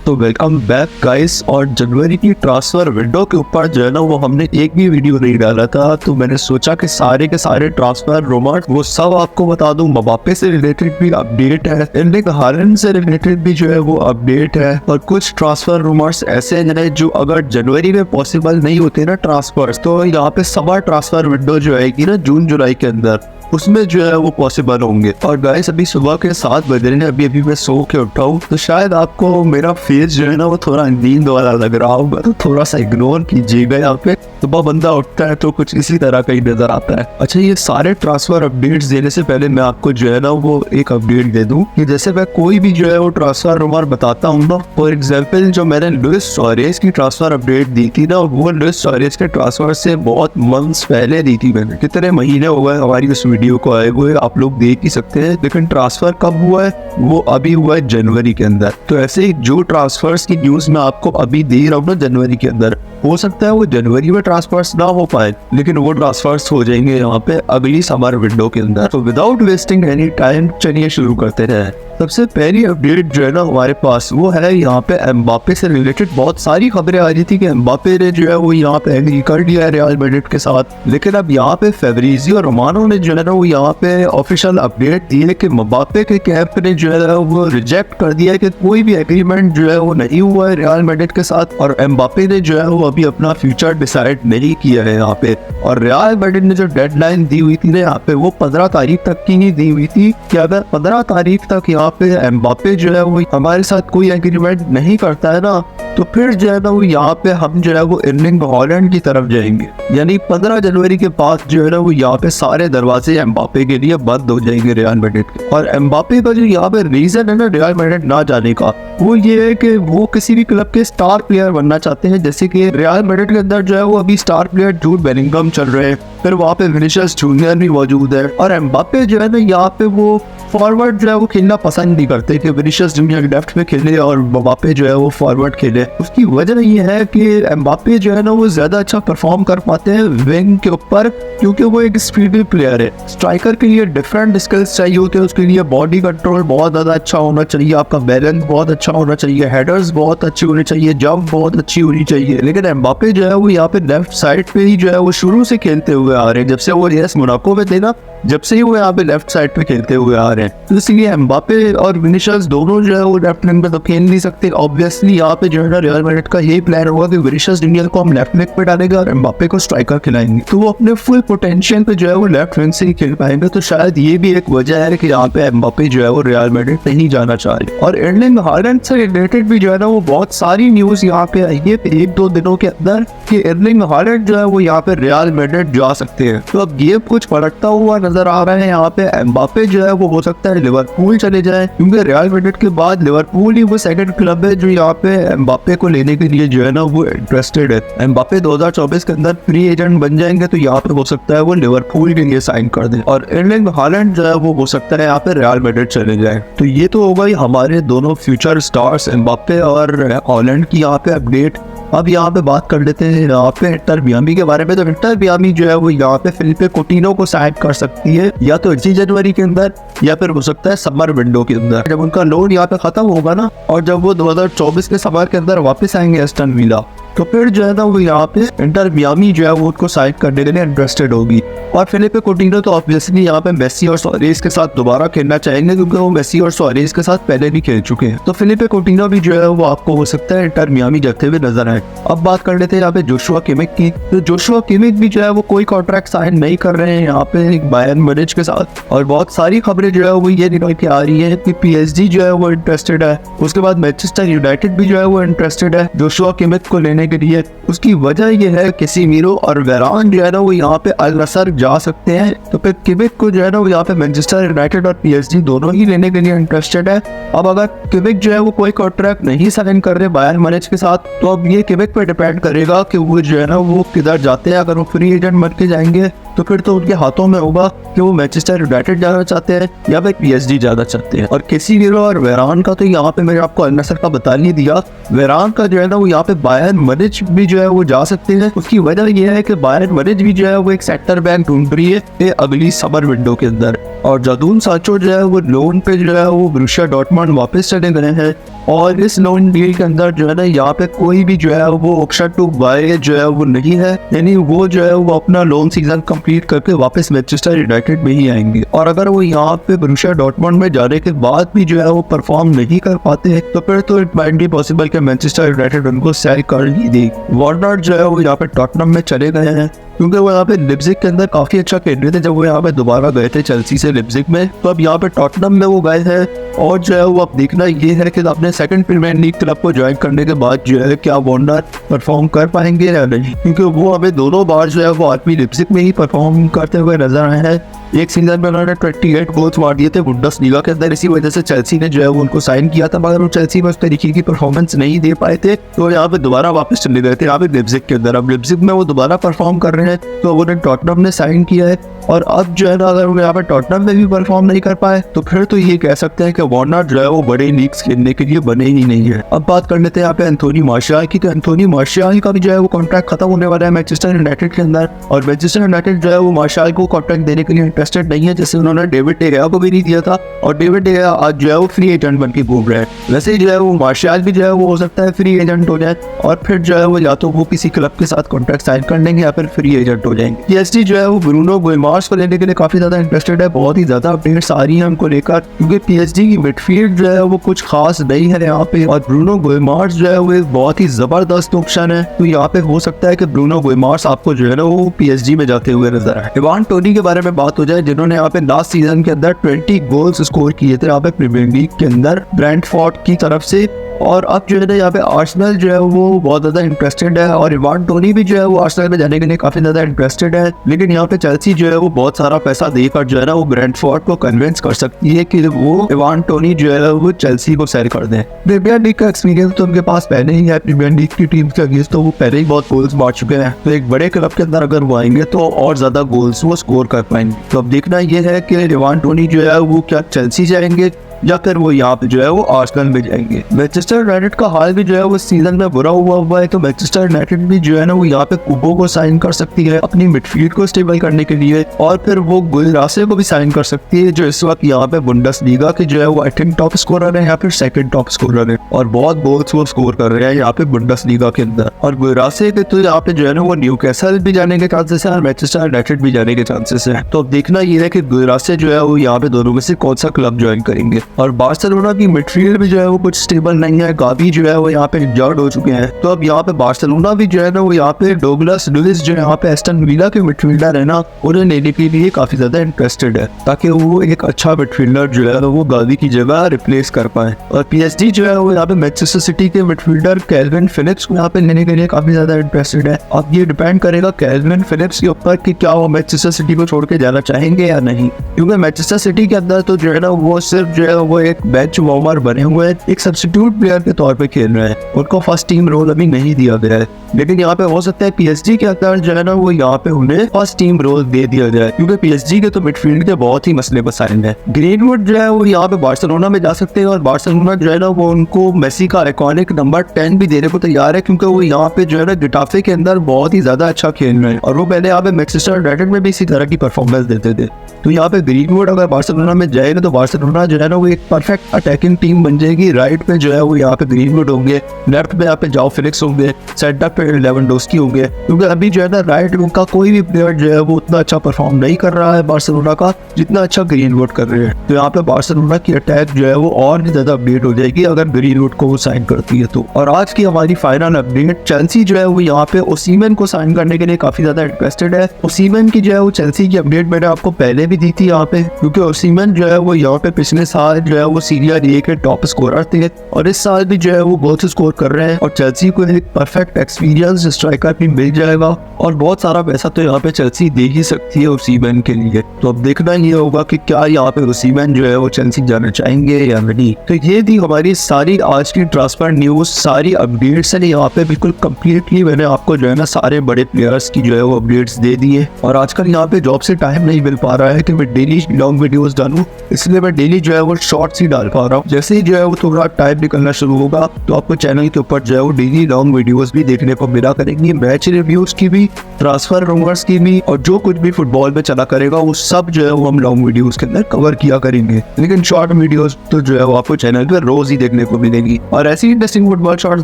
तो welcome back guys. और जनवरी की ट्रांसफर विंडो के ऊपर जो है ना वो हमने एक भी वीडियो नहीं डाला था, तो मैंने सोचा कि सारे के सारे ट्रांसफर रूमर्स वो सब आपको बता दूं। मबापे से रिलेटेड भी अपडेट है, एर्लिंग हालैंड से रिलेटेड भी जो है वो अपडेट है, और कुछ ट्रांसफर रूमर्स ऐसे हैं जो अगर जनवरी में पॉसिबल नहीं होते ना ट्रांसफर, तो यहाँ पे समर ट्रांसफर विंडो जो आएगी ना जून जुलाई के अंदर, उसमें जो है वो पॉसिबल होंगे। और गाइस अभी सुबह के 7 बज रहे हैं, अभी मैं सो के उठा हूँ, तो शायद आपको मेरा फेस जो है ना वो थोड़ा नींद वाला लग रहा होगा, तो थोड़ा सा इग्नोर कीजिएगा। यहाँ पे सुबह बंदा उठता है तो कुछ इसी तरह का ही नजर आता है। अच्छा, ये सारे ट्रांसफर अपडेट्स देने से पहले मैं आपको जो है ना वो एक अपडेट दे दूं कि जैसे मैं कोई भी जो है वो ट्रांसफर रूमर बताता हूँ ना, फॉर एग्जाम्पल जो मैंने लुइस सुआरेज की ट्रांसफर अपडेट दी थी ना, वो लुइस सुआरेज के ट्रांसफर से बहुत मंथ्स पहले दी थी मैंने। कितने महीने हो गए हमारी उस वीडियो को आए हुए, आप लोग देख ही सकते हैं। लेकिन ट्रांसफर कब हुआ है? वो अभी हुआ है जनवरी के अंदर। तो ऐसे ही जो ट्रांसफर्स की न्यूज मैं आपको अभी दे रहा हूँ ना जनवरी के अंदर, हो सकता है वो जनवरी में ट्रांसफर्स ना हो पाए, लेकिन वो ट्रांसफर्स हो जाएंगे यहाँ पे अगली समर विंडो के अंदर। तो विदाउट वेस्टिंग एनी टाइम चलिए शुरू करते हैं। सबसे पहली अपडेट जो है ना हमारे पास वो है यहाँ पे एम्बापे से रिलेटेड। बहुत सारी खबरें आ रही थी कि एम्बापे ने जो है वो यहाँ पे एग्री कर दिया है रियल मैड्रिड के साथ, लेकिन अब यहाँ पे फेब्रिजियो रोमानो ने जो है ना वो यहाँ पे ऑफिशियल अपडेट दी है कि एम्बापे के कैंप ने जो है वो रिजेक्ट कर दिया है कि कोई भी एग्रीमेंट जो है वो नहीं हुआ है रियल मैड्रिड के साथ, और एम्बापे ने जो है वो अभी अपना फ्यूचर डिसाइड नहीं किया है यहाँ पे। और रियल मैड्रिड ने जो डेडलाइन दी हुई थी ना यहाँ पे, वो 15 तारीख तक की ही दी हुई थी कि अगर 15 तारीख तक यहाँ पे एम्बापे जो है वो हमारे साथ कोई एग्रीमेंट नहीं करता है ना, तो फिर जो है ना वो यहाँ पे हम जो है वो एर्लिंग हालैंड की तरफ जाएंगे। यानी 15 जनवरी के बाद जो है ना वो यहाँ पे सारे दरवाजे एम्बापे के लिए बंद हो जाएंगे रियल मैड्रिड के। और एम्बापे का जो यहाँ पे रीजन है ना रियल मैड्रिड ना जाने का, वो ये है कि वो किसी भी क्लब के स्टार प्लेयर बनना चाहते हैं। जैसे कि रियल मैड्रिड के अंदर जो है वो अभी स्टार प्लेयर जूड बेलिंगम चल रहे हैं, फिर वहाँ पे विनीसियस जूनियर भी मौजूद है, और एम्बापे जो है ना यहाँ पे वो फॉरवर्ड जो है वो खेलना पसंद नहीं करते कि विनीसियस जूनियर लेफ्ट में खेले और एम्बापे जो है वो फॉरवर्ड खेले। उसकी वजह ये है कि एम्बापे जो है ना वो ज्यादा अच्छा परफॉर्म कर पाते हैं विंग के ऊपर, क्योंकि वो एक स्पीडी प्लेयर है। स्ट्राइकर के लिए डिफरेंट स्किल्स चाहिए होते हैं, उसके लिए बॉडी कंट्रोल बहुत ज्यादा अच्छा होना चाहिए, आपका बैलेंस बहुत अच्छा होना चाहिए, हेडर्स बहुत अच्छे होने चाहिए, जंप बहुत अच्छी होनी चाहिए। लेकिन एम्बापे जो है वो यहाँ पे लेफ्ट साइड पे ही जो है वो शुरू से खेलते हुए आ रहे हैं, जब से वो एएस मोनाको में थे ना, जब से ही वो यहाँ पे लेफ्ट साइड पे खेलते हुए आ रहे हैं। तो इसलिए एम्बापे और विनीसियस दोनों जो है वो लेफ्ट विंग पे तो खेल नहीं सकते। ऑब्वियसली यहाँ पे जो है ना रियल मैड्रिड का यही प्लान होगा कि विनीसियस जूनियर को हम लेफ्ट विंग पे डालेंगे और एम्बापे को स्ट्राइकर खिलाएंगे, तो वो अपने फुल पोटेंशियल पे जो है वो लेफ्ट विंग से ही खेल पाएंगे। तो शायद ये भी एक वजह है कि यहाँ पे एम्बापे जो है वो रियल मैड्रिड नहीं जाना चाह रहे। और एर्लिंग हालैंड से रिलेटेड भी जो है ना वो बहुत सारी न्यूज यहाँ पे आई है 1-2 दिनों के अंदर कि एर्लिंग हालैंड जो है वो यहाँ पे रियल मैड्रिड जा सकते हैं। तो अब ये कुछ पलटता हुआ नजर आ रहा है। यहाँ पे एम्बापे जो है वो हो सकता है लिवरपूल चले जाए, क्योंकि रियल मैड्रिड के बाद लिवरपूल ही वो सेकंड क्लब है जो यहाँ पे एम्बापे को लेने के लिए जो है ना वो इंटरेस्टेड है। एम्बापे 2024 के अंदर फ्री एजेंट बन जाएंगे, तो यहाँ पे हो सकता है वो लिवरपूल के लिए साइन कर दे, और एर्लिंग हालैंड जो है वो हो सकता है यहाँ पे रियल मैड्रिड चले जाए। तो ये तो हो गई हमारे दोनों फ्यूचर स्टार्स एम्बापे और हालैंड की यहाँ पे अपडेट। अब यहाँ पे बात कर लेते हैं यहाँ पे इंटर मियामी के बारे में। तो इंटर मियामी जो है वो यहाँ पे फिलिपे कोटिनो को साइन कर सकती है, या तो इसी जनवरी के अंदर या फिर हो सकता है समर विंडो के अंदर, जब उनका लोन यहाँ पे खत्म होगा ना, और जब वो 2024 के समर के अंदर वापस आएंगे एस्टन विला, तो फिर जो है ना वो यहाँ पे इंटर मियामी जो है वो उनको साइन करने के लिए इंटरेस्टेड होगी। और फिलिपे कोटिनो तो ऑब्वियसली यहाँ पे मेसी और सुआरेज के साथ दोबारा खेलना चाहेंगे, क्योंकि वो मेसी और सुआरेज के साथ पहले भी खेल चुके हैं। तो फिलिपे कोटिनो भी जो है वो आपको हो सकता है इंटर मियामी जाते हुए नजर आए। अब बात कर लेते हैं यहाँ पे जोशुआ किमिक की। तो जोशुआ किमिक भी जो है वो कोई कॉन्ट्रैक्ट साइन नहीं कर रहे हैं यहाँ पे बायर्न म्यूनिच के साथ, और बहुत सारी खबरें जो है वो ये निकल के आ रही है कि पीएसजी जो है वो इंटरेस्टेड है, उसके बाद मैनचेस्टर यूनाइटेड भी जो है वो इंटरेस्टेड है जोशुआ किमिक को लेने के लिए। उसकी वजह यह है कैसेमीरो और वेरान जो है ना वो यहाँ पे अल नसर जा सकते हैं, तो फिर किमिक को जो है ना वो यहाँ पे मैनचेस्टर यूनाइटेड और पीएसजी दोनों ही लेने के लिए इंटरेस्टेड है। अब अगर किमिक जो है वो कोई कॉन्ट्रैक्ट नहीं साइन कर रहे बायर्न म्यूनिच के साथ, तो अब ये किमिक पे डिपेंड करेगा कि वो जो है ना वो किधर जाते हैं। अगर वो फ्री एजेंट बन के जाएंगे तो फिर तो उनके हाथों में होगा कि वो मैनचेस्टर यूनाइटेड जाना चाहते हैं या फिर पीएसजी जाना चाहते हैं। और कैसेमीरो और वेरान का तो यहाँ पे मैंने आपको अल नसर का बता नहीं दिया। वेरान का जो है ना वो यहाँ पे बायर्न म्यूनिच भी जो है वो जा सकते हैं। उसकी वजह यह है कि बायरन म्यूनिच भी जो है वो एक सेक्टर बैक ढूंढ रही है अगली समर विंडो के अंदर, और जदून सांचो जो है वो लोन पे जो है वो बोरुसिया डॉर्टमुंड वापस चले गए हैं। और इस लोन डील के अंदर जो है ना यहाँ पे कोई भी जो है वो ऑप्शन टू बाय जो है वो नहीं है, यानी वो जो है वो अपना लोन सीजन कंप्लीट करके वापस मैनचेस्टर यूनाइटेड में ही आएंगे। और अगर वो यहाँ पे बोरुसिया डॉर्टमुंड में जाने के बाद भी जो है वो परफॉर्म नहीं कर पाते हैं तो फिर तो इट माइट बी पॉसिबल कि मैनचेस्टर यूनाइटेड उनको सेल कर ही दे। वार्नर जो है वो यहाँ पे टॉटनहम में चले गए हैं क्योंकि वो यहाँ पे लिप्जिग के अंदर काफी अच्छा खेल रहे थे जब वो यहाँ पे दोबारा गए थे चेल्सी से लिप्जिग में, तो अब यहाँ पे टॉटनहम में वो गए हैं। और जो है वो अब देखना ये है कि अपने सेकंड प्रीमियर लीग क्लब को ज्वाइन करने के बाद जो है क्या वार्नर परफॉर्म कर पाएंगे या नहीं, क्योंकि वो हमें दोनों बार जो है वो आरबी लिप्जिग में ही परफॉर्म करते हुए नजर आए हैं। एक सीजन में उन्होंने 28 गोल्स मार दिए थे बुंडेसलीगा के अंदर, इसी वजह से चेल्सी ने जो है वो उनको साइन किया था, मगर वो चेल्सी में उस तरीके की परफॉर्मेंस नहीं दे पाए थे तो यहाँ पे दोबारा वापस चले गए थे यहाँ पे लिप्जिग के अंदर। अब लिप्जिग में वो दोबारा परफॉर्म कर रहे हैं तो उन्हें टॉटनहम ने साइन किया है। और अब जो है ना अगर वो यहाँ पे टॉटनहम में भी परफॉर्म नहीं कर पाए तो फिर तो ये कह सकते हैं कि वार्नर जो है वो बड़े लीग्स खेलने के लिए बने ही नहीं है। अब बात कर लेते हैं यहाँ पे एंथोनी मार्शियल की, तो एंथोनी मार्शियल का भी जो है वो कॉन्ट्रैक्ट खत्म होने वाला है मैनचेस्टर यूनाइटेड के अंदर, और मैनचेस्टर यूनाइटेड जो है वो मार्शियल को कॉन्ट्रैक्ट देने के लिए इंटरेस्टेड नहीं है, जैसे उन्होंने डेविड डे गया को भी नहीं दिया था। और डेविड डे गया आज जो है वो फ्री एजेंट बन के घूम रहे हैं, वैसे ही जो है वो मार्शियल भी जो है वो हो सकता है फ्री एजेंट हो जाए और फिर जो है वो या तो वो किसी क्लब के साथ कॉन्ट्रैक्ट साइन कर लेंगे या फिर फ्री एजेंट हो जाएंगे। पीएसजी जो है वो ब्रूनो गुइमार्स को लेने के लिए काफी ज्यादा इंटरेस्टेड है, बहुत ही ज्यादा अपडेट्स आ रही है उनको लेकर, क्योंकि पीएसजी की मिडफील्ड जो है वो कुछ खास नहीं है यहाँ पे, और ब्रूनो गुइमार्स जो है वो एक बहुत ही जबरदस्त ऑप्शन है। तो यहाँ पे हो सकता है कि ब्रूनो गुइमार्स आपको जो है ना वो पीएसजी में जाते हुए नजर आए। इवान टोनी के बारे में बात हो जाए, जिन्होंने यहाँ पे लास्ट सीजन के अंदर 20 गोल्स स्कोर किए थे यहाँ पे प्रीमियर लीग के अंदर ब्रेंटफोर्ड की तरफ से, और अब जो है ना यहाँ पे आर्सेनल जो है वो बहुत ज्यादा इंटरेस्टेड है, और इवान टोनी भी जो है वो आर्सेनल में जाने के लिए काफी ज्यादा इंटरेस्टेड है। लेकिन यहाँ पे चेल्सी जो है वो बहुत सारा पैसा देकर जो है ना वो ब्रेंटफोर्ड को कन्विंस कर सकती है कि वो इवान टोनी जो है वो चेल्सी को सेल कर दें। प्रीमियर लीग का एक्सपीरियंस तो उनके पास पहले ही है, प्रीमियर लीग की टीम के अगेंस्ट तो वो पहले ही बहुत गोल्स मार चुके हैं, तो एक बड़े क्लब के अंदर अगर वो आएंगे तो और ज्यादा गोल्स वो स्कोर कर पाएंगे। तो अब देखना ये है कि इवान टोनी जो है वो क्या चेल्सी जाएंगे या फिर वो यहाँ पे जो है वो आर्सेनल में जाएंगे। मैनचेस्टर यूनाइटेड का हाल भी जो है वो सीजन में बुरा हुआ है, तो मैनचेस्टर यूनाइटेड भी जो है ना वो यहाँ पे कुबो को साइन कर सकती है अपनी मिडफील्ड को स्टेबल करने के लिए, और फिर वो गुलरासे को भी साइन कर सकती है जो इस वक्त यहाँ पे बुंडेसलीगा के जो है वो आई थिंक टॉप स्कोरर है या फिर सेकंड टॉप स्कोरर है, और बहुत गोल्स वो स्कोर कर रहे हैं यहाँ पे बुंडेसलीगा के अंदर। और गुलरासे के तो यहाँ पे जो है ना वो न्यूकैसल भी जाने के चांसेस है और मैनचेस्टर यूनाइटेड भी जाने के चांसेस है। तो अब देखना ये है कि गुलरासे जो है वो यहाँ पे दोनों में से कौन सा क्लब ज्वाइन करेंगे। और बार्सिलोना की मिडफील्ड भी जो है वो कुछ स्टेबल नहीं है, गावी जो है वो यहाँ पे इंजर्ड हो चुके हैं, तो अब यहाँ पे बार्सिलोना भी जो है ना वो यहाँ पे डोगलस लुइस जो यहाँ पे एस्टन विला के मिडफील्डर है ना उन्हें लेने के लिए काफी ज्यादा इंटरेस्टेड है, ताकि वो एक अच्छा मिडफील्डर जो है वो गावी की जगह रिप्लेस कर पाए। और पीएसजी जो है वो यहाँ पे मैनचेस्टर सिटी के मिडफील्डर कैल्विन फिलिप्स को यहाँ पे लेने के लिए काफी ज्यादा इंटरेस्टेड है। अब ये डिपेंड करेगा कैल्विन फिलिप्स के ऊपर कि क्या वो मैनचेस्टर सिटी को छोड़ के जाना चाहेंगे या नहीं, क्योंकि मैनचेस्टर सिटी के अंदर तो जो है ना वो सिर्फ जो है वो एक बेंच वार्मर बने हुए हैं, एक सब्स्टिट्यूट प्लेयर के तौर पे खेल रहे हैं, उनको फर्स्ट टीम रोल अभी नहीं दिया गया है। लेकिन यहाँ पे हो सकता है पीएसजी के अंदर जो है ना वो यहाँ पे उन्हें फर्स्ट टीम रोल दे दिया जाए, क्योंकि पीएसजी के तो मिडफील्ड के बहुत ही मसले मसाइल हैं। ग्रीनवुड जो है वो यहाँ पे बार्सिलोना में जा सकते हैं, और बार्सिलोना जो है ना वो उनको मेसी का आइकॉनिक नंबर 10 भी देने को तैयार है, क्योंकि वो यहाँ पे जो है ना गिटाफे के अंदर बहुत ही ज्यादा अच्छा खेल रहे हैं, और वो पहले यहाँ पे मैनचेस्टर यूनाइटेड में भी इसी तरह की परफॉर्मेंस देते थे। तो यहाँ पे ग्रीनवुड अगर बार्सिलोना में जाएगा तो बार्सिलोना जो है ना वो एक परफेक्ट अटैकिंग टीम बन जाएगी। राइट पे जो है वो यहाँ पे ग्रीनवुड होंगे, लेफ्ट पे यहाँ पे जाओ फिलिक्स होंगे, सेंटर पे लेवेंडोस्की होंगे, क्योंकि अभी जो है ना राइट विंग का कोई भी प्लेयर जो है वो उतना अच्छा परफॉर्म नहीं कर रहा है बार्सिलोना का जितना अच्छा ग्रीनवुड कर रहे हैं। तो यहाँ पे बार्सिलोना की अटैक जो है वो और भी ज्यादा अपडेट हो जाएगी अगर ग्रीनवुड को वो साइन करती है तो। और आज की हमारी फाइनल अपडेट, चेल्सी जो है वो यहाँ पे ओसीमन को साइन करने के लिए काफी ज्यादा इंटरेस्टेड है। ओसीमन की जो है वो चेल्सी की अपडेट मैंने आपको पहले भी दी थी यहाँ पे, क्योंकि ओसीमन जो है वो यहाँ पे पिछले साल जो है वो सीरिया ए के टॉप स्कोरर थे, और इस साल भी जो है वो गोल्स स्कोर कर रहे हैं, और चेल्सी को एक परफेक्ट एक्सपीरियंस स्ट्राइकर भी मिल जाएगा, और बहुत सारा पैसा तो यहाँ पे चेल्सी दे ही सकती है ओसीमन के लिए। तो अब देखना ये होगा कि क्या यहाँ पे ओसीमन जो है वो चेल्सी जाना चाहेंगे या नहीं। तो ये थी हमारी सारी आज की ट्रांसफर न्यूज, सारी अपडेट्स है यहाँ पे बिल्कुल कम्प्लीटली मैंने आपको जो है ना सारे बड़े प्लेयर्स की जो है वो अपडेट्स दे दी है। और आजकल यहाँ पे जॉब से टाइम नहीं मिल पा रहा है कि मैं डेली लॉन्ग वीडियोस डालूं, इसलिए मैं डेली जो है वो शॉर्ट्स ही डाल पा रहा हूँ। जैसे ही जो है वो थोड़ा टाइम निकलना शुरू होगा तो आपको चैनल के ऊपर जो है वो डेली लॉन्ग वीडियोस भी देखने को मिला करेंगी, मैच रिव्यूज की भी, ट्रांसफर रूमर्स की भी, और जो कुछ भी फुटबॉल में चला करेगा वो सब जो है वो हम लॉन्ग वीडियोस के अंदर कवर किया करेंगे। लेकिन शॉर्ट वीडियोस तो जो है वो आपको चैनल पे रोज ही देखने को मिलेगी। और ऐसी इंटरेस्टिंग फुटबॉल शॉर्ट्स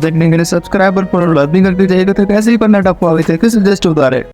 देखने के लिए सब्सक्राइबर पर लर्निंग करके जाइएगा। तो कैसे ही करना आपको आगे से जस्ट होता रहे।